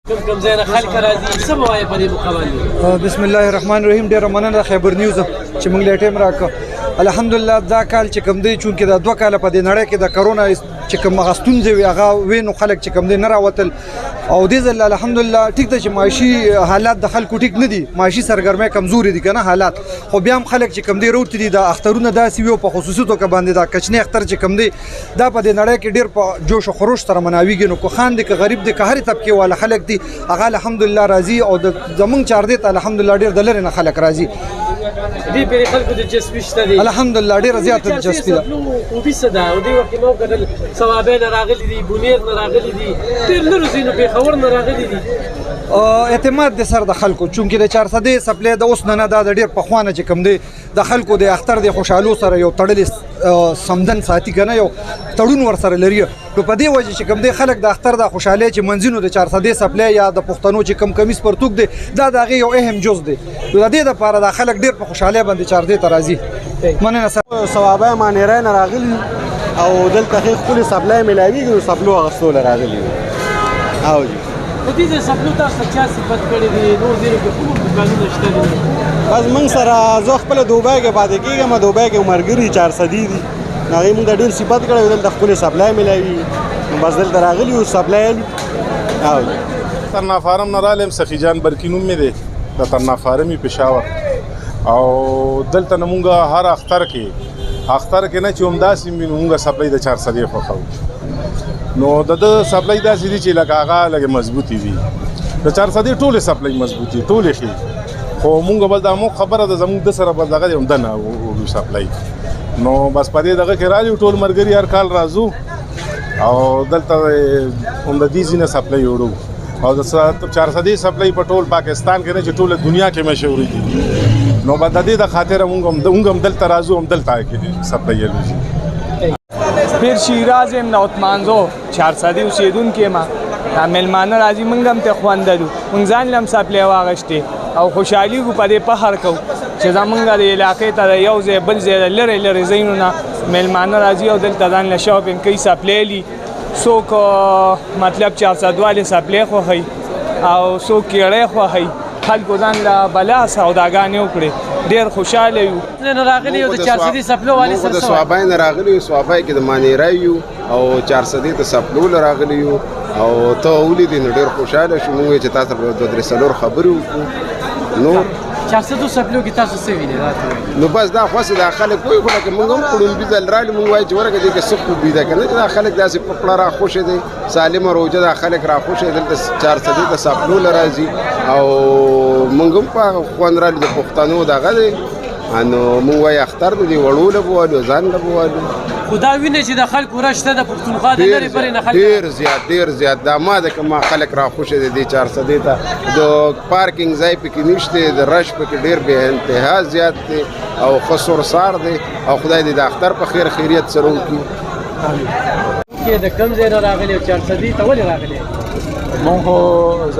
کوم ځای نه خلک راځي څه به وایې په دې مقابل؟ بسم الله الرحمن الرحیم. ډېره مننه خیبر نیوز چې موږ له ټیم راکړه. الحمدلله دا کال چې کوم دی چونکې دا 2 کاله په دې نړۍ کې د کرونا چې کوم هغه ستونزې وي هغه وینو خلک چې کوم دی نه راوتل او دې ځل الحمدلله ټیک ده چې معاشي حالات د خلکو ټیک نه دي، معاشي سرګرمۍ کمزوري دي کنه حالات، خو بیا هم خلک چې کوم دی روټ دي د اخترونه داسې وي په خصوصي توګه باندې دا کچنی اختر چې کوم دی دا په دې نړۍ کې ډېر په جوش او خروش سره مناویږي. نو کو خان دي که غریب دي که هر طبقه والا خلک دي هغه الحمدلله راضي او زمونږ چار دی ته الحمدلله ډېر د لرې نه خلک راضي دې پرې خلکو د جذبې شته دي الحمدلله ډېره زیاته دلچسپي ده. خوبي څه ده او دې وخت کې مو کتل ثوابین راغلي دي، بونیر نه راغلي دي، ډېر لرو ځینو پېښور نه راغلي دي. اعتماد د سر د خلکو چونکې د 400 سپلای د اوس نه دا د ډېر پخوانه چې کوم دی د خلکو د اختر د خوشحالو سره یو تړلې سمدن ساتي کنه یو تړون ور سره لري. نو په دې وجه چې کوم دی خلک د اختر د خوشحالۍ چې منځینو د 400 سپلای یا د پښتنو چې کم کمیس پرتوک دی دا دغه یو اهم جز دی. نو د دې لپاره د خلک ډېر په خوشحالۍ باندې 400 ته راځي. مننه سره ثوابه مانیرای نه راغلي او دلته خپل سپلای ملاویږي نو سپلو غسول راغلي او په دې سپلو تاسو چا صفت کړی دي نور ځینو کې کوم دکانونه شته دي؟ بس موږ سره زه خپل دوبۍ کې پاتې کېږم، دوبۍ کې عمرګري 400 دي هغې موږ د ډېر صفت کړی دلته خپل سپلای ملاوي نو بس دلته راغلي او سپلای او ترنا فارم نه رالم سخی جان برکی نوم مې دی د ترنا فارمي پېښور او دلته نه مونږ هر اختر کې نه چې همداسې مونږ سپلای د 400 خوښوو نو د سپلای داسې دي چې لکه هغه لږ مضبوطي وي د 400 ټولې سپلای مضبوطي ټولې ښې خو مونږ بل دا مو خبره ده زموږ د سره بل دغه هم دنه سپلای نو بس په دې دغه کې رالي ټول مرګري هر کال راځو او دلته هم د دې ځینې سپلای وړو او د 400 سپلای په ټول پاکستان کې نه چې ټوله دنیا کې مشهوري دي نو بعد د دې د خاطر مونږ هم دلته راځو هم دلته کې سپلای لوي. پیر شیراز ام نوتمانزو 400 اوسیدونکو ما ملمانه راځي مونږ هم ته خواندلو مونږ ځان لم سپلای واغشته او خوشحالي کو په دې پهر کو چې زمونږ د علاقې ته یو ځای بل ځای لري زینونه ملمانه راځي او دلته ځان له شاپینګ کوي سپلای لي څوک مطلب 400 والے سپلای خوښي او څوک کېړی خوښي خلکو ځان له بلا سوداګانې وکړي ډېر خوشحاله یو. نه راغلي یو د 400 سپلو والي سره د سوابای نه راغلي یو سوابای کې د مانیرای یو او 400 د سپلو راغلي یو او ته ولیدې نو ډېر خوشحاله شو موږ چې تاسو په 2-3 خبرې وکړو نو 400 سپلو کې تاسو څه وینئ نو بس دا خوښ د خلک وایي خو لکه موږ هم کړون بيزل رالي موږ وایي چې ورګه دې کې سخت بيدا کنه دا خلک داسې په پړه را خوشې دي سالم روزه دا خلک را خوشې دلته 400 د سپلو راځي او موږ هم په خوان رالي د پښتنو دغه دی نو موږ وایي اختر دې وړو له بوالو ځان له بوالو خدا ویني چې د خلکو رشته د پښتونخوا د لري پرې نه خلک ډېر زیات دا ما د کومه خلک را خوشې دي 400 ته د پارکینګ ځای پکې نشته د رش پکې ډېر به انتها زیات دي او خسور سار دي او خدای دې د اختر په خیر خیریت سره وکړي. کې د کم ځای راغلي 400 ته ولې راغلي؟ مونږ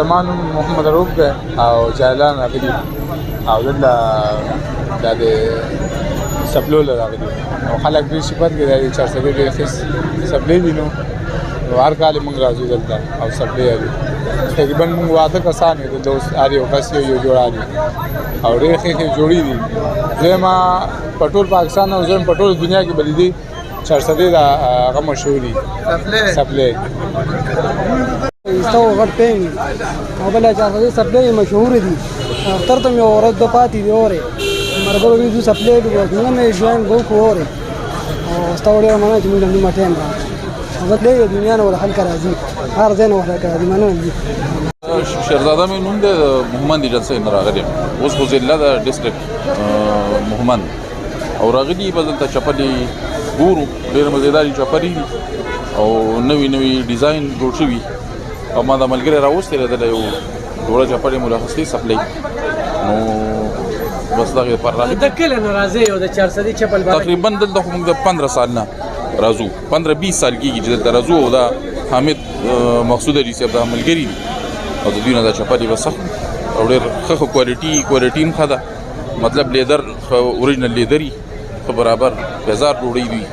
زمان محمد روب ده او جالان راغلي او دلته د سپلو راغلي او خلک دې صفت کې 400 ډېر ښه سپلای دي نو هر کال موږ راځو دلته او سپلای دي تقریبا موږ واده کسان دي دوست اړ یو کس یو جوړا دي او ډېر ښه جوړي دي زما پټول پاکستان او زم پټول دنیا کې بلی دي 400 دا هغه مشهوري سپلای استو ورته او بل 400 سپلای مشهور دي اختر ته یو ورځ د پاتې دی اوره مرګو وی سپلای دی نو مې ځوان ګو کوره او استو ډېر مانه چې موږ هم ماټین هغه دې دنیا نه ولا خلک راځي هر ځای نه ولا راځي مانه شهزاده مې نوم د محمد اجازه نه راغلی اوس خو ضلع د ډیسټریکټ محمد او راغلی په دلته چپلي ګورو ډېر مزیدار چپلي او نوی ډیزاین جوړ شوی او ما د ملګری راوستل د یو ډوړه چپلي ملاحظه سپلای نو بس دغه پر راځي د کله ناراضي او د 400 چپل تقریبا دلته موږ د 15 سال نه راځو 15-20 سال کېږي چې دلته راځو او دا حامد مقصود علي صاحب د ملګری او د دوی نه د چپلي وسخ او ډېر ښه کوالټي هم ښه ده مطلب لیدر اوریجنل لیدري خو برابر بازار ډوړی دی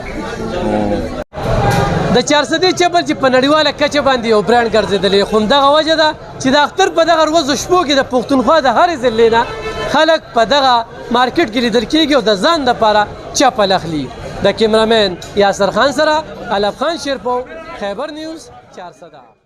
د 400 چپل چې په نړیواله کچه باندې یو برانډ ګرځېدلی خو همدغه وجه ده چې د اختر په دغه ورځو شپو کې د پښتونخوا د هرې ضلعې نه خلک په دغه مارکیټ کې لیدل کېږي او د ځان دپاره چپل اخلي. د کیمرامین یاسر خان سره علب خان شیرپو، خیبر نیوز 400.